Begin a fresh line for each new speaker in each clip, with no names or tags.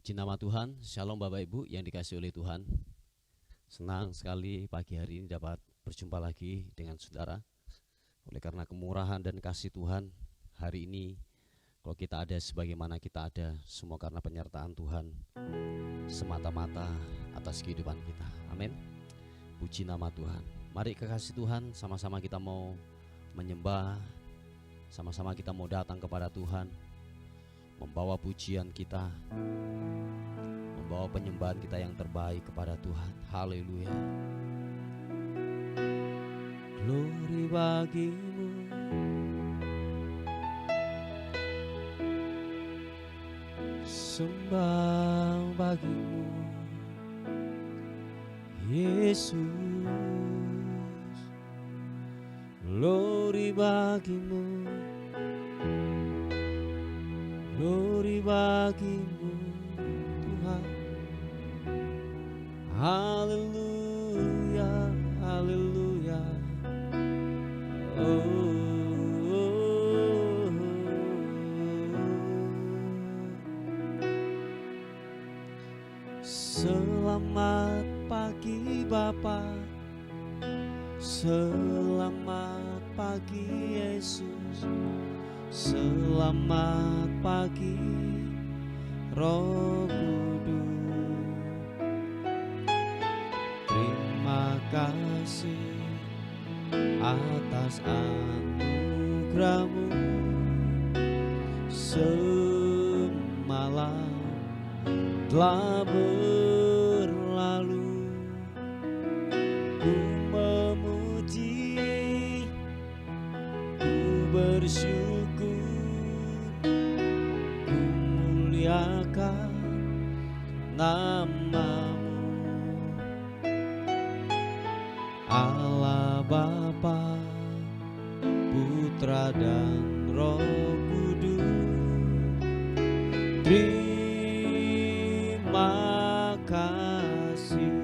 Puji nama Tuhan, Shalom Bapak Ibu yang dikasihi oleh Tuhan. Senang sekali pagi hari ini dapat berjumpa lagi dengan saudara. Oleh karena kemurahan dan kasih Tuhan, hari ini kalau kita ada sebagaimana kita ada, semua karena penyertaan Tuhan semata-mata atas kehidupan kita. Amin. Puji nama Tuhan. Mari kekasih Tuhan, sama-sama kita mau menyembah, sama-sama kita mau datang kepada Tuhan, membawa pujian kita, membawa penyembahan kita yang terbaik kepada Tuhan. Haleluya. Glory bagimu, sembah bagimu, Yesus. Glory bagimu, glory bagimu Tuhan. Haleluya, haleluya. Selamat pagi Bapa, selamat pagi Yesus, selamat pagi Roh Kudus. Terima kasih atas anugerah-Mu. Semalam telah berlalu, ku memuji, ku bersyukur, ku muliakan nama-Mu. Allah Bapa, Putra dan Roh Kudus. Terima kasih.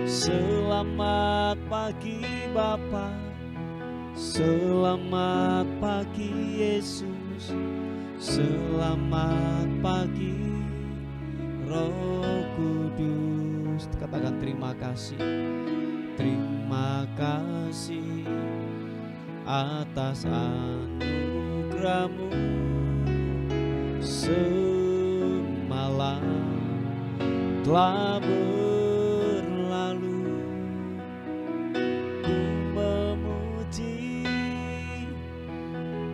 Selamat pagi Bapa, selamat pagi Yesus, selamat pagi Roh Kudus. Katakan terima kasih. Terima kasih atas anugerah-Mu. Semalam telah berlalu, ku memuji,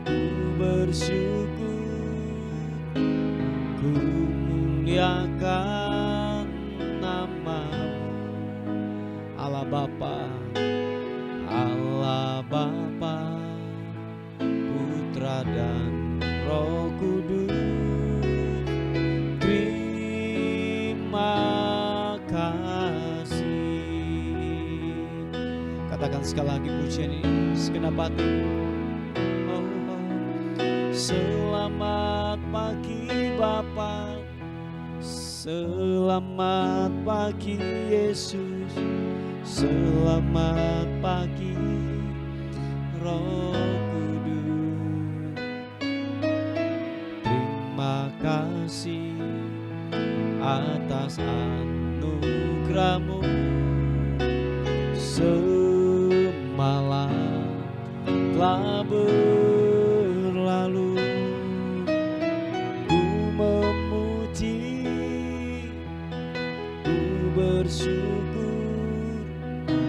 ku bersyukur, ku muliakan nama-Mu. Allah Bapa, Allah Bapa, Putra dan Roh Kudus. Terima kasih. Katakan sekali lagi pujian ini segenap hati. Selamat pagi Bapa, selamat pagi Yesus, selamat pagi Roh Kudus. Terima kasih atas anugerah-Mu. Semalam telah berlalu, ku memuji, ku bersyukur, ku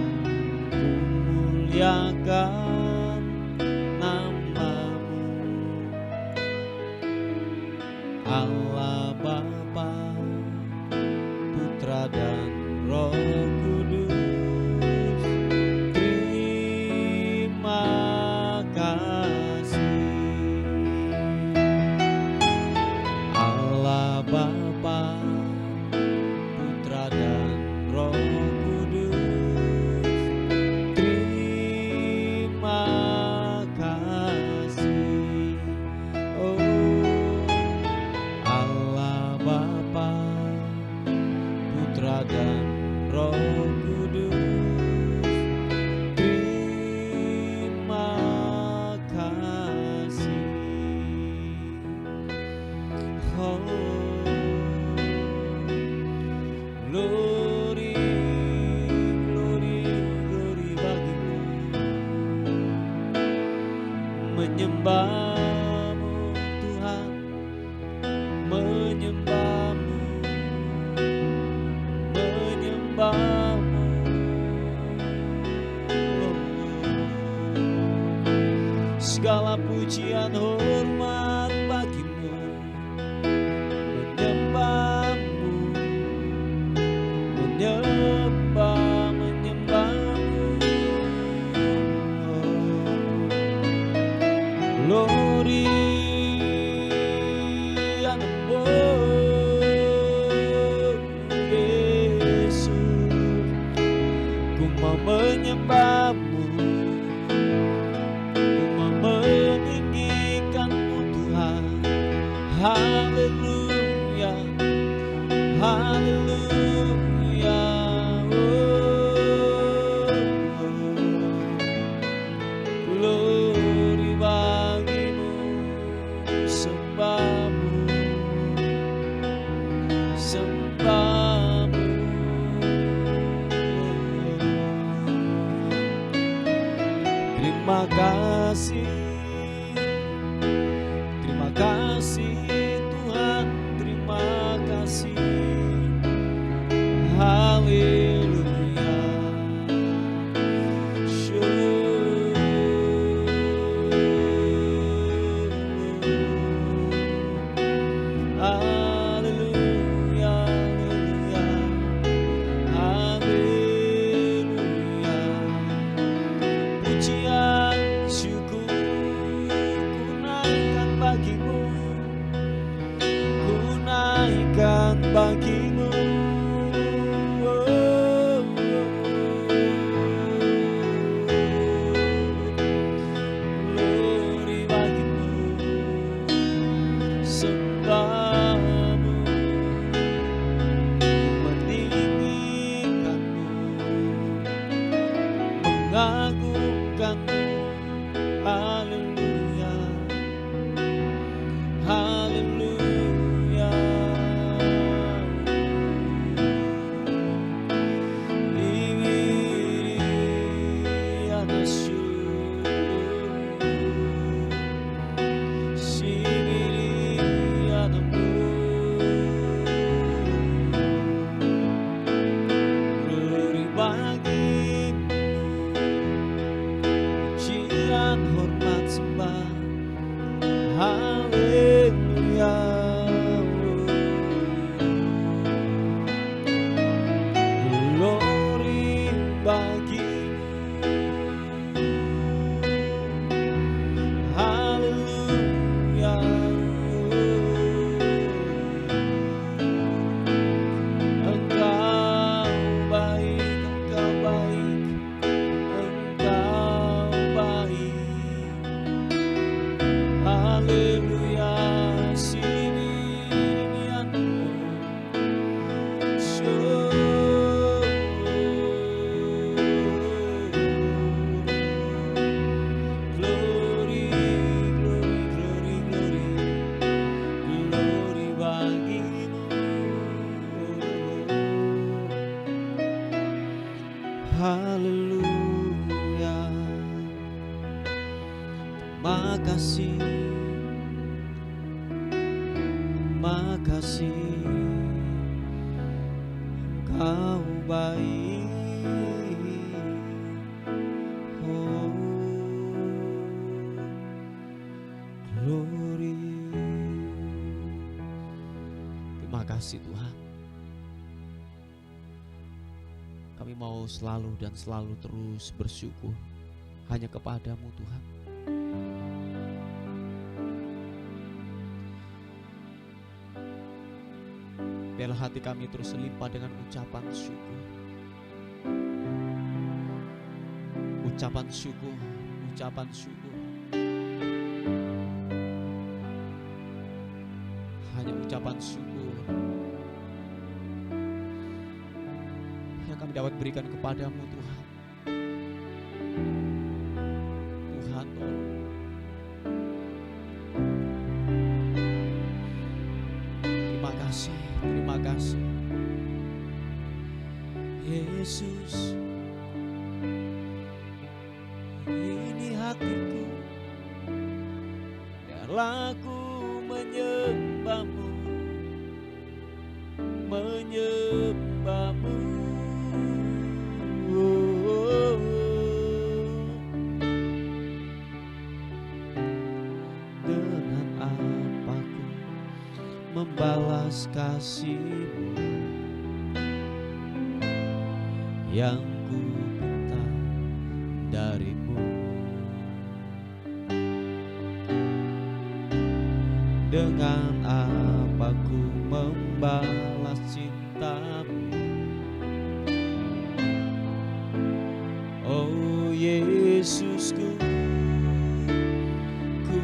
muliakan nama-Mu. Allah Bapa, Putra dan Roh Kudus. Terima kasih. Allah Bapa, Putra dan Roh Kudus. Terima menyembah-Mu Tuhan, menyembah-Mu, menyembah-Mu. Segala pujian hormat bagi-Mu, menyembah-Mu, menyembah, menyembah-Mu. Glory and Yesus, ku mau menyembah-Mu, ku mau meninggikan-Mu Tuhan. Haleluya, haleluya. Glory bagi-Mu, sembah-Mu, sembah-Mu. Terima kasih, terima kasih Tuhan, terima kasih. Haleluya. Haleluya, haleluya, haleluya. Pujian syukur ku naikkan bagi-Mu, ku naikkan bagi-Mu. Glory bagi-Mu, sembah-Mu, meninggikan-Mu, mengagungkan-Mu. Haleluya, haleluya. Ibiri anasu, sibiri anamu. Glory bagi-Mu, pujian hormat sembah. Haleluya. Glory bagi-Mu. Haleluya. Engkau baik, Engkau baik, Engkau baik. Haleluya, sibirianmu. Glory, glory, glory, glory, glory bagi-Mu. Haleluya. Makasih, makasih, Engkau baik. Oh, glory. Terima kasih Tuhan. Kami mau selalu dan selalu terus bersyukur hanya kepada-Mu Tuhan. Biarlah hati kami terus limpah dengan ucapan syukur. Ucapan syukur, ucapan syukur. Hanya ucapan syukur yang kami dapat berikan kepada-Mu Tuhan. Tuhan tolong. Terima kasih, terima kasih Yesus. Ini hatiku, laku menyembahmu, menyembahmu. Dengan apa ku membalas kasih-Mu yang ku minta dari-Mu? Dengan apa ku membalas cinta-Mu? Oh Yesusku, ku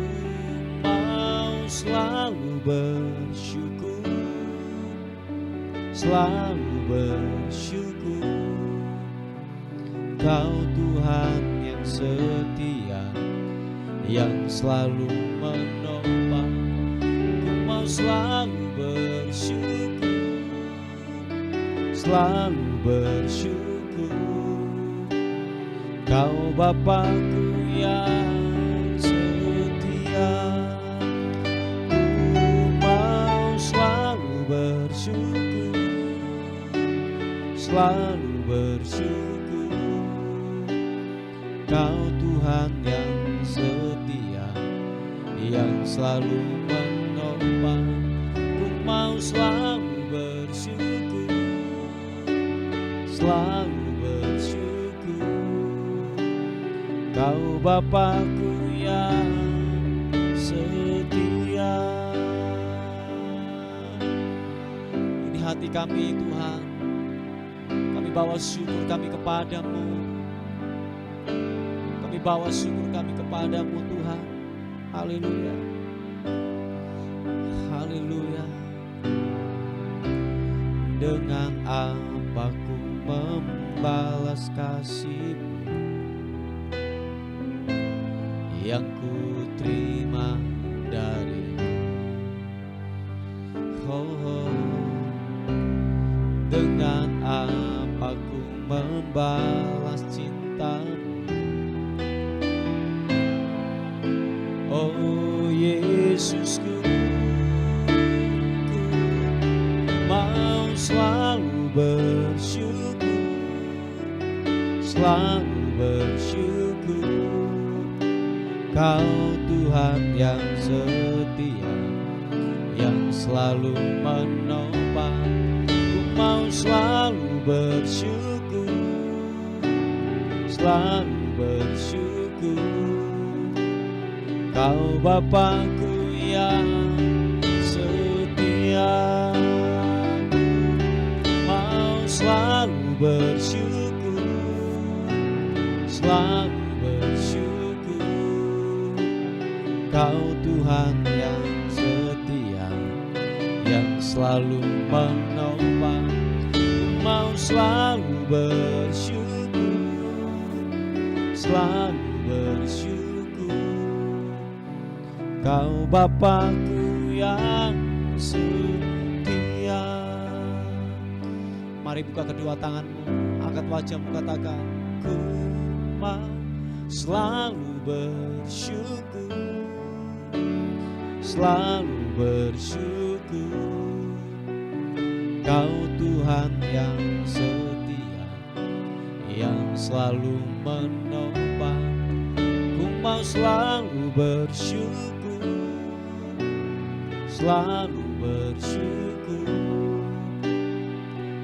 mau selalu bersyukur, selalu bersyukur. Kau Tuhan yang setia, yang selalu menopang. Ku mau selalu bersyukur, selalu bersyukur. Kau Bapakku yang setia, ku mau selalu bersyukur, selalu bersyukur. Kau Tuhan yang setia, yang selalu menopang. Ku mau selalu bersyukur, selalu bersyukur. Kau Bapakku yang setia. Ini hati kami Tuhan, kami bawa syukur kami kepadamu, kami bawa syukur kami kepadamu Tuhan. Haleluya, haleluya. Dengan apa ku membalas kasih-Mu yang ku terima dari-Mu? Oh, dengan apa ku membalas cinta-Mu? Oh Yesusku, ku mau selalu bersyukur, selalu bersyukur. Kau Tuhan yang setia, yang selalu menopang. Ku mau selalu bersyukur, selalu bersyukur. Kau Bapakku yang setia, ku mau selalu bersyukur, selalu bersyukur. Kau Tuhan yang setia, yang selalu menopang. Ku mau selalu bersyukur, selalu bersyukur. Kau Bapakku yang setia. Mari buka kedua tanganmu, angkat wajahmu, katakan, ku mau selalu bersyukur, selalu bersyukur. Kau Tuhan yang setia, yang selalu menopang. Ku mau selalu bersyukur, selalu bersyukur.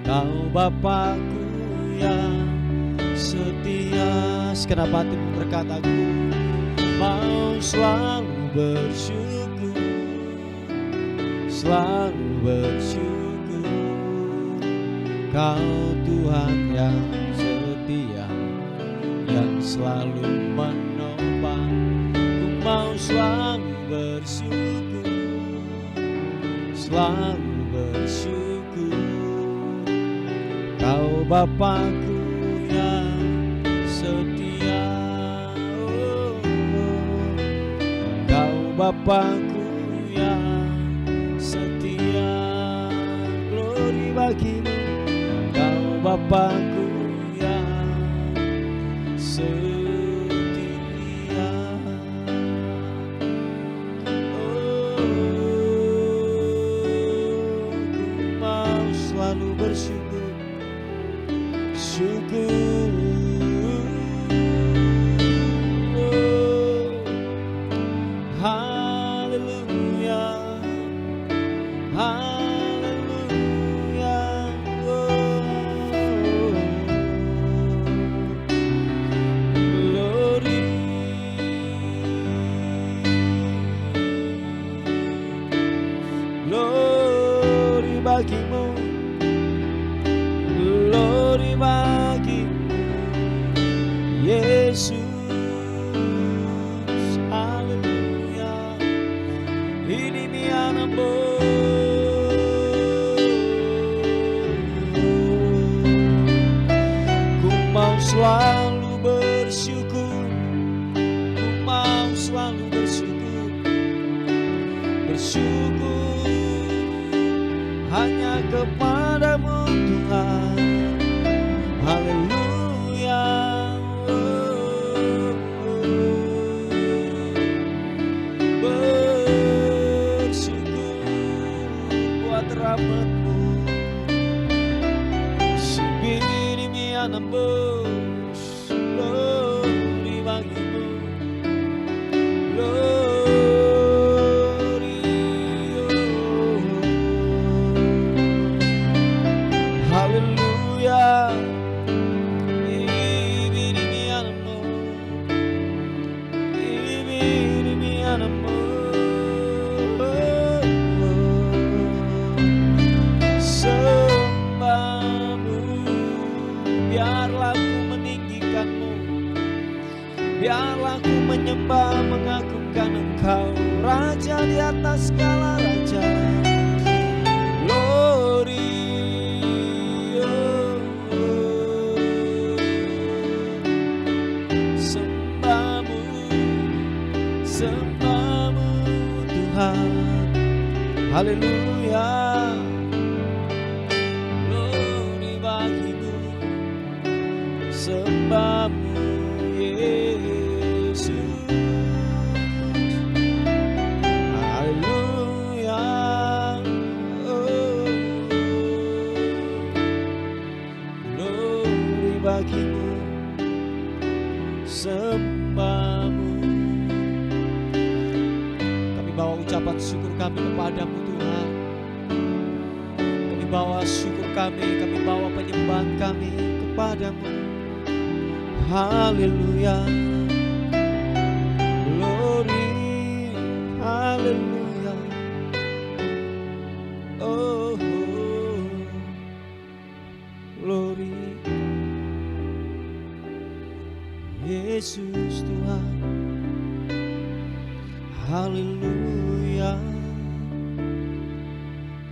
Kau Bapakku yang setia. Segenap hatimu berkata, ku mau selalu bersyukur, selalu bersyukur. Kau Tuhan yang setia, yang selalu menopang. Ku mau selalu bersyukur, selalu bersyukur. Kau Bapakku yang setia, oh, oh. Kau Bapakku yang setia. Glory bagimu, Kau Bapakku yang setia. bagimu, glory bagimu, Yesus. Haleluya. Ini mianambo, ku mau selalu bersyukur, ku mau selalu bersyukur, bersyukur hanya kepadamu Tuhan. Haleluya. Bersyukur buat rahmat-Mu. Sibiri mianambus, glory bagimu, glory, haleluya. Ibiri mianambo, ibiri mianambo, sembahmu. Biarlah ku meninggikan-Mu, biarlah ku menyembah mengagungkan Engkau, Raja di atas segala raja. Glory, sembahmu, sembahmu Tuhan. Haleluya. Glory bagimu, sembahmu Yesus. Haleluya. Oh, glory bagimu, sembahmu. Kami bawa ucapan syukur kami kepadamu Tuhan. Kami bawa syukur kami bawa penyembahan kami kepadamu. Haleluya. Glory, haleluya. Oh, glory, Yesus Tuhan. Haleluya.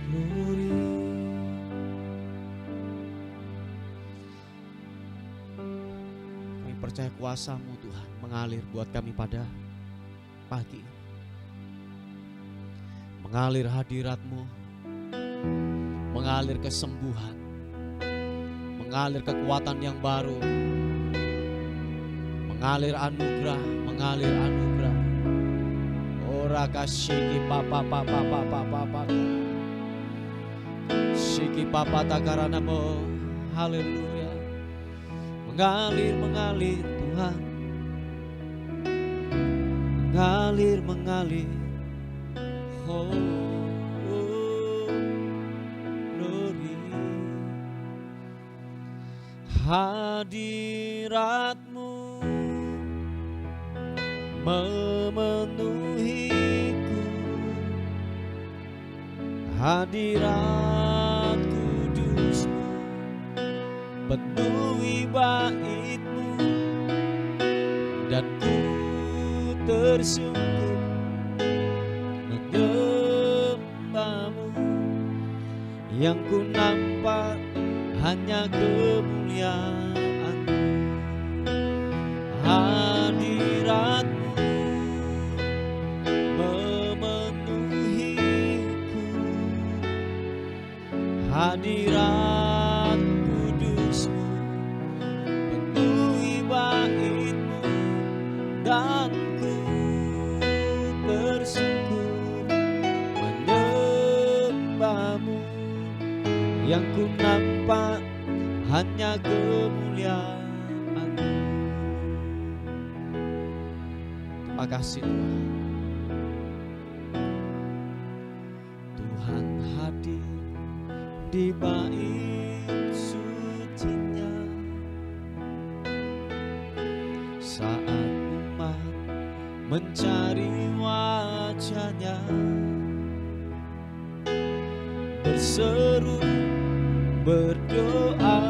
Glory. Kami percaya kuasa-Mu Tuhan mengalir buat kami pada pagi ini. Mengalir hadirat-Mu, mengalir kesembuhan, mengalir kekuatan yang baru, mengalir anugerah, mengalir anugerah. Ora kasih papa papa papa papa, siki papa takaranamo. Haleluya. Mengalir, mengalir Tuhan, mengalir, mengalir. Oh, oh, glory. Hadirat-Mu memenuhiku, hadirat kudus-Mu penuhi bait-Mu, dan ku tersungkur menyembah-Mu. Yang ku nampak hanya kemuliaan-Mu. Hadirat-Mu memenuhiku, hadirat kudus-Mu penuhi bait-Mu, dan ku tersungkur menyembah-Mu. Yang ku nampak hanya kemuliaan-Mu. Terima kasih Tuhan. Tuhan hadir di bait suci-Nya saat umat mencari wajah-Nya. berseru, berdoa,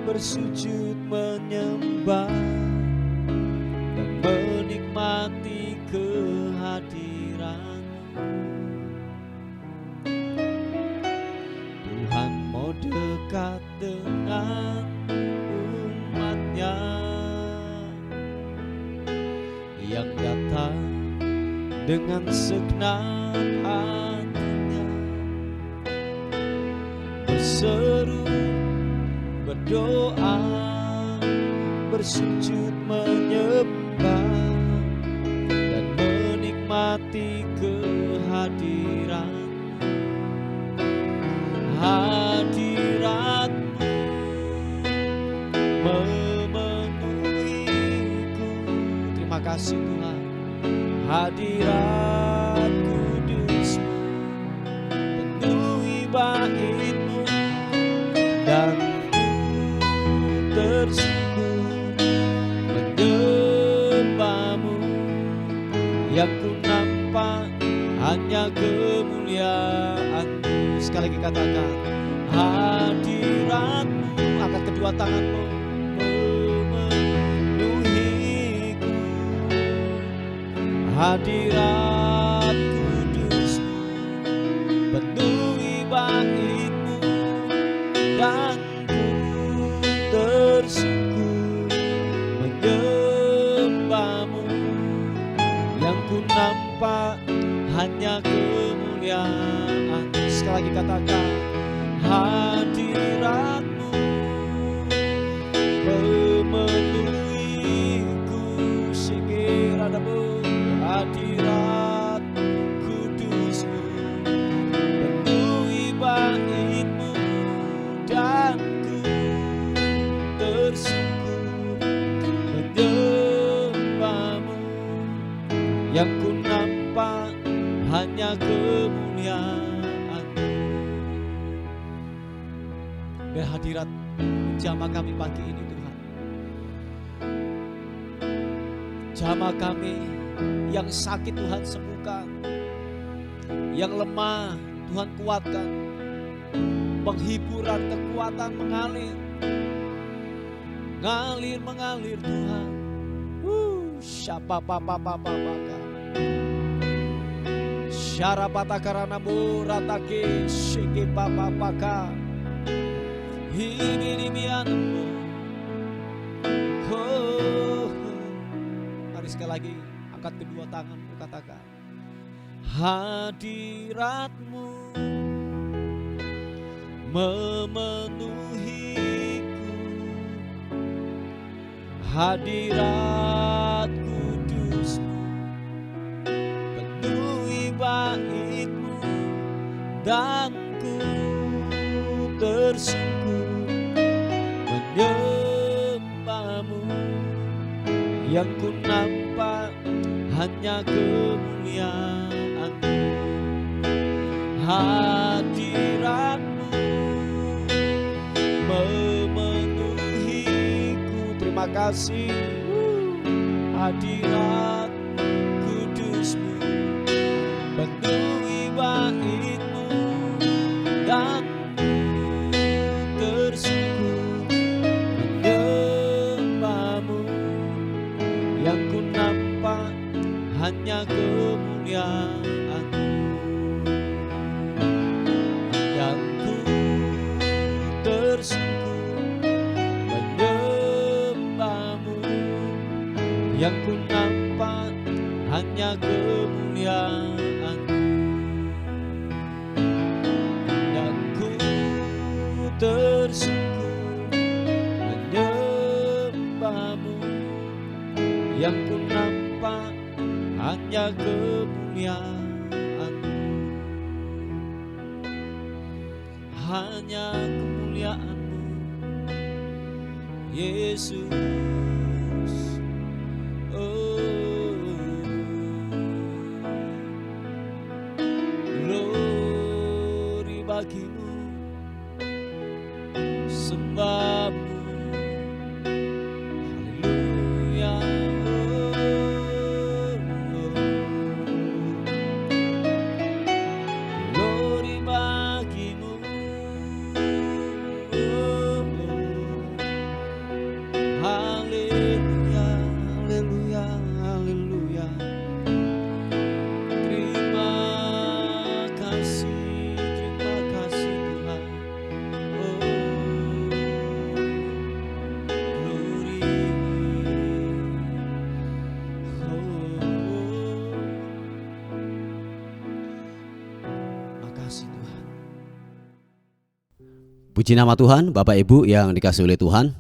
bersujud menyembah, dan menikmati kehadiran. Tuhan mau dekat dengan umatnya yang datang dengan segenap hatinya, berseru, berdoa, bersujud menyembah, dan menikmati kehadiran. Hadirat-Mu memenuhiku. Terima kasih Tuhan. Hadirat kudus-Mu penuhi bait-Mu, dan ku tersungkur menyembah-Mu. Yang ku nampak hanya kemuliaan-Mu. Sekali lagi katakan, hadirat-Mu, angkat kedua tangan-Mu, memenuhiku. Hadirat kudus-Mu penuhi bait-Mu, dan ku tersungkur menyembah-Mu. Yang ku nampak hanya kemuliaan. Sekali lagi katakan, hadirat-Mu memenuhiku. Sikiradamu, hadirat kudus-Mu penuhi bait-Mu, dan ku tersungkur menyembah-Mu. Yang ku nampak hanya kemuliaan. Biar hadirat jamah kami pagi ini Tuhan. Jamah kami yang sakit Tuhan sembuhkan, yang lemah Tuhan kuatkan, penghiburan kekuatan mengalir, mengalir Tuhan. Siapa papa syarapata karanamu ratake shiki papa paka hibirimianmu. Mari sekali lagi angkat kedua tanganmu, katakan, hadirat-Mu memenuhiku. Hadirat kudus-Mu penuhi bait-Mu, dan ku tersungkur menyembah-Mu. Yang ku nampak hanya kemuliaan-Mu. Hadirat-Mu memenuhiku. Terima kasih. Hadirat kudus-Mu penuhi bait-Mu, dan tersungkur menyembah-Mu. Yang ku nampak hanya kemuliaan-Mu, dan ku tersungkur menyembah-Mu. Yang ku nampak hanya kemuliaan-Mu, dan ku tersungkur menyembah-Mu. Yang ku nampak hanya kemuliaan-Mu, hanya kemuliaan-Mu, Yesus. Glory bagi-Mu, sembah-Mu. Haleluya. Glory bagi Puji nama Tuhan, Bapak Ibu yang dikasihi oleh Tuhan.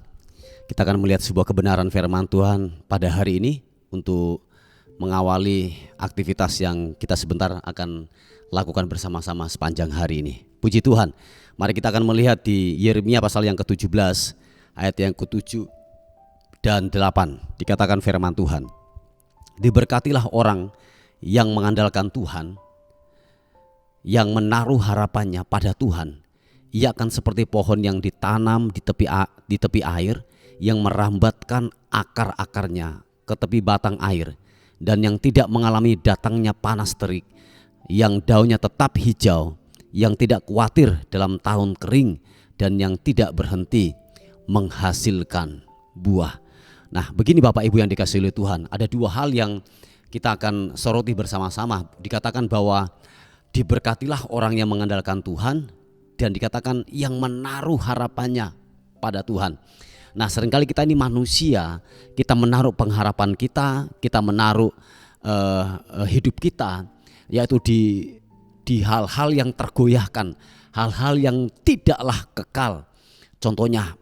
Kita akan melihat sebuah kebenaran firman Tuhan pada hari ini untuk mengawali aktivitas yang kita sebentar akan lakukan bersama-sama sepanjang hari ini. Puji Tuhan. Mari kita akan melihat di Yeremia pasal yang ke-17 ayat yang ke-7 dan 8. Dikatakan firman Tuhan, diberkatilah orang yang mengandalkan Tuhan, yang menaruh harapannya pada Tuhan. Ia akan seperti pohon yang ditanam di tepi air, yang merambatkan akar-akarnya ke tepi batang air, dan yang tidak mengalami datangnya panas terik, yang daunnya tetap hijau, yang tidak khawatir dalam tahun kering, dan yang tidak berhenti menghasilkan buah. Nah, begini Bapak Ibu yang dikasihi oleh Tuhan, ada dua hal yang kita akan soroti bersama-sama. Dikatakan bahwa diberkatilah orang yang mengandalkan Tuhan, dan dikatakan yang menaruh harapannya pada Tuhan. Nah, seringkali kita ini manusia, kita menaruh pengharapan kita menaruh hidup kita, yaitu di hal-hal yang tergoyahkan, hal-hal yang tidaklah kekal. Contohnya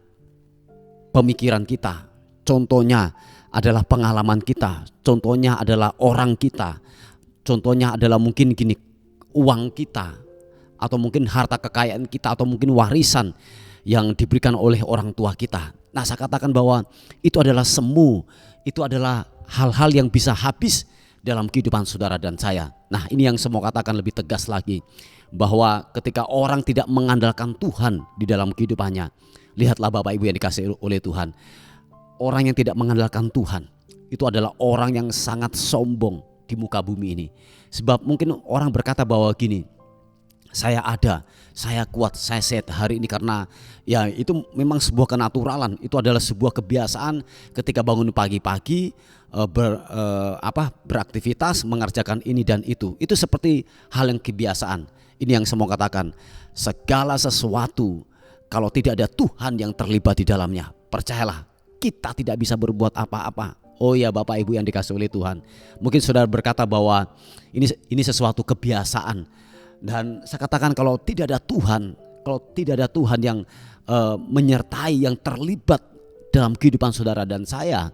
pemikiran kita, contohnya adalah pengalaman kita, contohnya adalah orang kita, contohnya adalah mungkin gini, uang kita, atau mungkin harta kekayaan kita, atau mungkin warisan yang diberikan oleh orang tua kita. Nah, saya katakan bahwa itu adalah semu, itu adalah hal-hal yang bisa habis dalam kehidupan saudara dan saya. Nah, ini yang saya mau katakan lebih tegas lagi, bahwa ketika orang tidak mengandalkan Tuhan di dalam kehidupannya, lihatlah Bapak Ibu yang dikasihi oleh Tuhan, orang yang tidak mengandalkan Tuhan itu adalah orang yang sangat sombong di muka bumi ini. Sebab mungkin orang berkata bahwa gini, saya ada, saya kuat, saya sehat hari ini karena ya itu memang sebuah kenaturalan, itu adalah sebuah kebiasaan ketika bangun pagi-pagi beraktivitas, mengerjakan ini dan itu seperti hal yang kebiasaan. Ini yang saya mau katakan, segala sesuatu kalau tidak ada Tuhan yang terlibat di dalamnya, percayalah kita tidak bisa berbuat apa-apa. Oh ya Bapak Ibu yang dikasihi oleh Tuhan, mungkin saudara berkata bahwa ini sesuatu kebiasaan. Dan saya katakan kalau tidak ada Tuhan yang menyertai, yang terlibat dalam kehidupan saudara dan saya,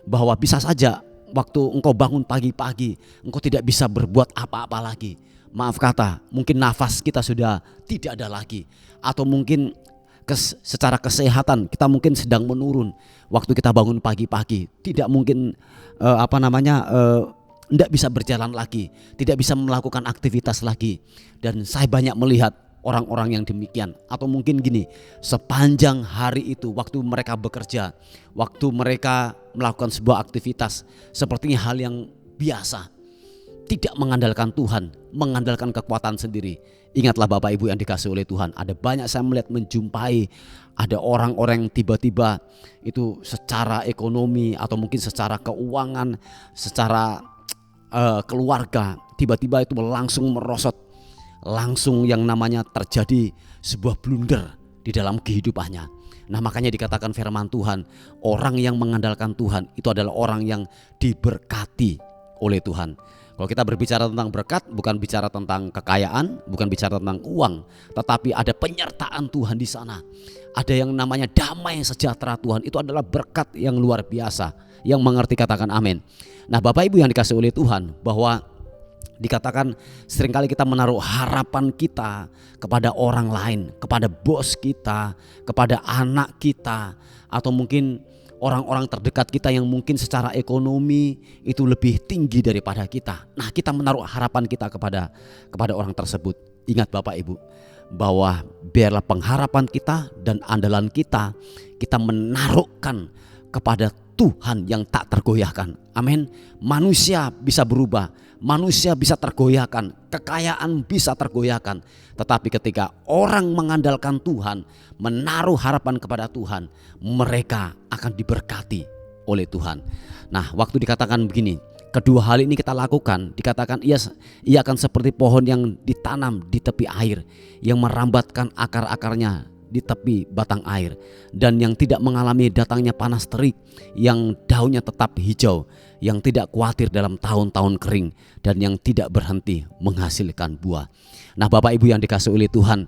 bahwa bisa saja waktu engkau bangun pagi-pagi engkau tidak bisa berbuat apa-apa lagi. Maaf kata, mungkin nafas kita sudah tidak ada lagi, atau mungkin secara kesehatan kita mungkin sedang menurun. Waktu kita bangun pagi-pagi tidak mungkin tidak bisa berjalan lagi, tidak bisa melakukan aktivitas lagi. Dan saya banyak melihat orang-orang yang demikian. Atau mungkin gini, sepanjang hari itu waktu mereka bekerja, waktu mereka melakukan sebuah aktivitas, sepertinya hal yang biasa, tidak mengandalkan Tuhan, mengandalkan kekuatan sendiri. Ingatlah Bapak Ibu yang dikasihi oleh Tuhan, ada banyak saya melihat menjumpai ada orang-orang yang tiba-tiba itu secara ekonomi atau mungkin secara keuangan, secara keluarga, tiba-tiba itu langsung merosot, langsung yang namanya terjadi sebuah blunder di dalam kehidupannya. Nah, makanya dikatakan firman Tuhan, orang yang mengandalkan Tuhan itu adalah orang yang diberkati oleh Tuhan. Kalau kita berbicara tentang berkat, bukan bicara tentang kekayaan, bukan bicara tentang uang, tetapi ada penyertaan Tuhan di sana. Ada yang namanya damai sejahtera Tuhan, itu adalah berkat yang luar biasa. Yang mengerti katakan amin. Nah, Bapak Ibu yang dikasihi oleh Tuhan, bahwa dikatakan seringkali kita menaruh harapan kita kepada orang lain, kepada bos kita, kepada anak kita, atau mungkin orang-orang terdekat kita yang mungkin secara ekonomi itu lebih tinggi daripada kita. Nah, kita menaruh harapan kita kepada orang tersebut. Ingat Bapak Ibu, bahwa biarlah pengharapan kita dan andalan kita menaruhkan kepada Tuhan yang tak tergoyahkan. Amin. Manusia bisa berubah, manusia bisa tergoyahkan, kekayaan bisa tergoyahkan. Tetapi ketika orang mengandalkan Tuhan, menaruh harapan kepada Tuhan, mereka akan diberkati oleh Tuhan. Nah, waktu dikatakan begini, kedua hal ini kita lakukan, dikatakan ia akan seperti pohon yang ditanam di tepi air, yang merambatkan akar-akarnya di tepi batang air, dan yang tidak mengalami datangnya panas terik, yang daunnya tetap hijau, yang tidak khawatir dalam tahun-tahun kering, dan yang tidak berhenti menghasilkan buah. Nah, Bapak Ibu yang dikasihi oleh Tuhan,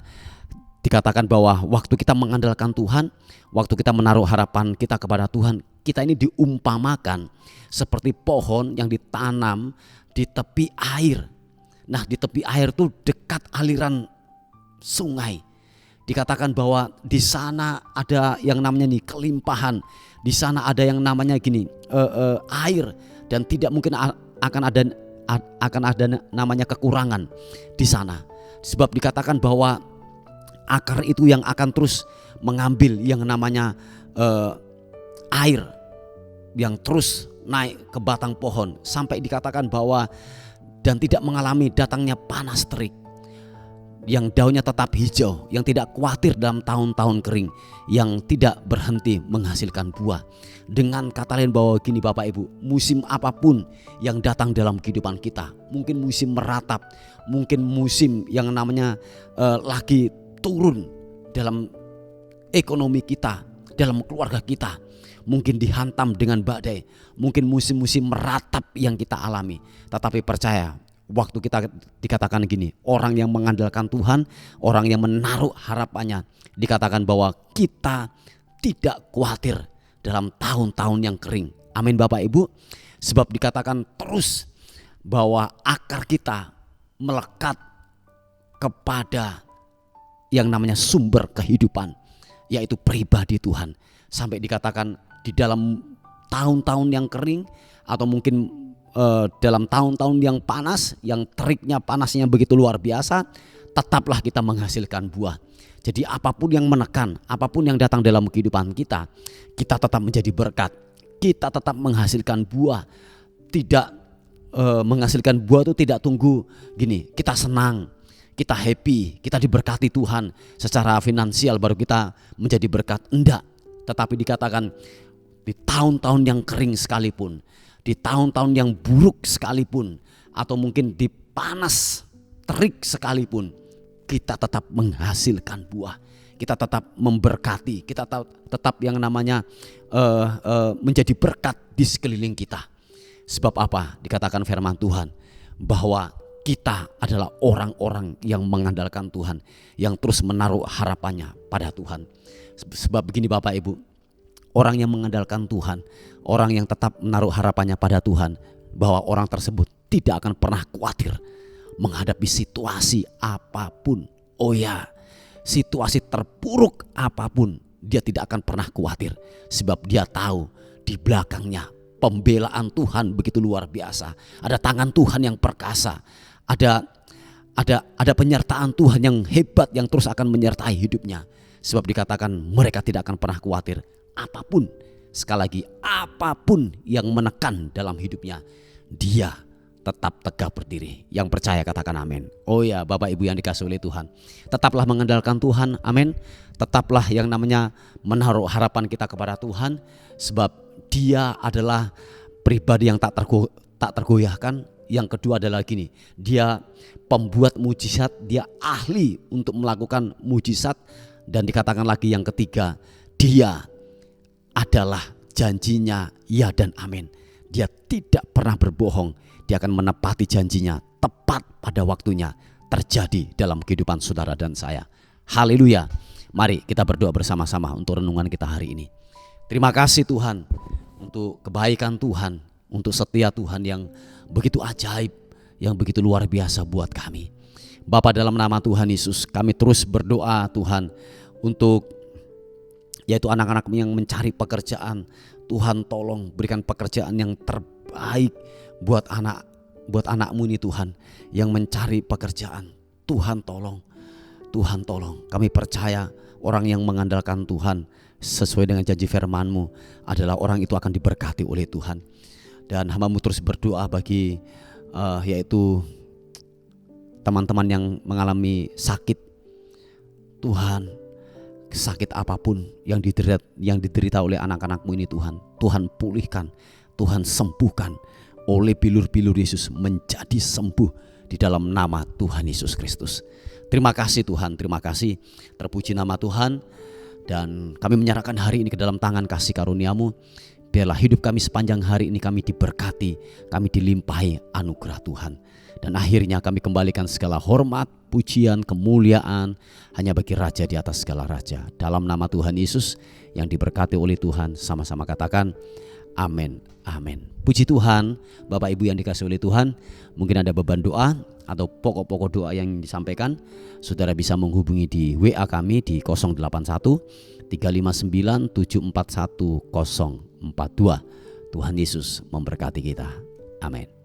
dikatakan bahwa waktu kita mengandalkan Tuhan, waktu kita menaruh harapan kita kepada Tuhan, kita ini diumpamakan seperti pohon yang ditanam di tepi air. Nah, di tepi air itu dekat aliran sungai. Dikatakan bahwa di sana ada yang namanya nih kelimpahan, di sana ada yang namanya gini air, dan tidak mungkin akan ada namanya kekurangan di sana. Sebab dikatakan bahwa akar itu yang akan terus mengambil yang namanya air yang terus naik ke batang pohon, sampai dikatakan bahwa dan tidak mengalami datangnya panas terik, yang daunnya tetap hijau, yang tidak khawatir dalam tahun-tahun kering, yang tidak berhenti menghasilkan buah. Dengan kata lain bahwa gini Bapak Ibu, musim apapun yang datang dalam kehidupan kita, mungkin musim meratap, mungkin musim yang namanya lagi turun dalam ekonomi kita, dalam keluarga kita, mungkin dihantam dengan badai, mungkin musim-musim meratap yang kita alami. Tetapi percaya, waktu kita dikatakan gini, orang yang mengandalkan Tuhan, orang yang menaruh harapannya, dikatakan bahwa kita tidak khawatir dalam tahun-tahun yang kering. Amin Bapak Ibu. Sebab dikatakan terus bahwa akar kita melekat kepada yang namanya sumber kehidupan, yaitu pribadi Tuhan. Sampai dikatakan di dalam tahun-tahun yang kering, atau mungkin dalam tahun-tahun yang panas, yang teriknya panasnya begitu luar biasa, tetaplah kita menghasilkan buah. Jadi apapun yang menekan, apapun yang datang dalam kehidupan kita, kita tetap menjadi berkat, kita tetap menghasilkan buah. Tidak menghasilkan buah itu tidak tunggu gini, kita senang, kita happy, kita diberkati Tuhan secara finansial baru kita menjadi berkat. Enggak, tetapi dikatakan di tahun-tahun yang kering sekalipun, di tahun-tahun yang buruk sekalipun, atau mungkin di panas terik sekalipun, kita tetap menghasilkan buah, kita tetap memberkati, kita tetap yang namanya menjadi berkat di sekeliling kita. Sebab apa? Dikatakan firman Tuhan bahwa kita adalah orang-orang yang mengandalkan Tuhan, yang terus menaruh harapannya pada Tuhan. Sebab begini Bapak Ibu, orang yang mengandalkan Tuhan, orang yang tetap menaruh harapannya pada Tuhan, bahwa orang tersebut tidak akan pernah khawatir menghadapi situasi apapun. Oh ya, situasi terpuruk apapun, dia tidak akan pernah khawatir. Sebab dia tahu di belakangnya pembelaan Tuhan begitu luar biasa. Ada tangan Tuhan yang perkasa, ada penyertaan Tuhan yang hebat yang terus akan menyertai hidupnya. Sebab dikatakan mereka tidak akan pernah khawatir apapun. Sekali lagi, apapun yang menekan dalam hidupnya, dia tetap tegak berdiri. Yang percaya katakan amin. Oh ya Bapak Ibu yang dikasihi oleh Tuhan, tetaplah mengandalkan Tuhan, amin. Tetaplah yang namanya menaruh harapan kita kepada Tuhan. Sebab dia adalah pribadi yang tak tergoyahkan. Yang kedua adalah gini, dia pembuat mujizat, dia ahli untuk melakukan mujizat. Dan dikatakan lagi yang ketiga, dia adalah janjinya ya dan amin. Dia tidak pernah berbohong, dia akan menepati janjinya tepat pada waktunya terjadi dalam kehidupan saudara dan saya. Haleluya. Mari kita berdoa bersama-sama untuk renungan kita hari ini. Terima kasih Tuhan untuk kebaikan Tuhan, untuk setia Tuhan yang begitu ajaib, yang begitu luar biasa buat kami. Bapa, dalam nama Tuhan Yesus, kami terus berdoa Tuhan untuk yaitu anak-anak yang mencari pekerjaan. Tuhan tolong berikan pekerjaan yang terbaik buat anak-Mu ini Tuhan, yang mencari pekerjaan. Tuhan tolong, Tuhan tolong. Kami percaya orang yang mengandalkan Tuhan sesuai dengan janji firman-Mu adalah orang itu akan diberkati oleh Tuhan. Dan hamba-Mu terus berdoa bagi yaitu teman-teman yang mengalami sakit. Tuhan, sakit apapun yang diderita oleh anak-anak-Mu ini Tuhan, Tuhan pulihkan, Tuhan sembuhkan oleh bilur-bilur Yesus menjadi sembuh di dalam nama Tuhan Yesus Kristus. Terima kasih Tuhan, terima kasih, terpuji nama Tuhan. Dan kami menyerahkan hari ini ke dalam tangan kasih karunia-Mu. biarlah hidup kami sepanjang hari ini kami diberkati, kami dilimpahi anugerah Tuhan. Dan akhirnya kami kembalikan segala hormat, pujian, kemuliaan hanya bagi Raja di atas segala raja. Dalam nama Tuhan Yesus yang diberkati oleh Tuhan, sama-sama katakan amin, amin. Puji Tuhan, Bapak Ibu yang dikasihi oleh Tuhan. Mungkin ada beban doa atau pokok-pokok doa yang disampaikan, saudara bisa menghubungi di WA kami di 081 359 741 042. Tuhan Yesus memberkati kita. Amin.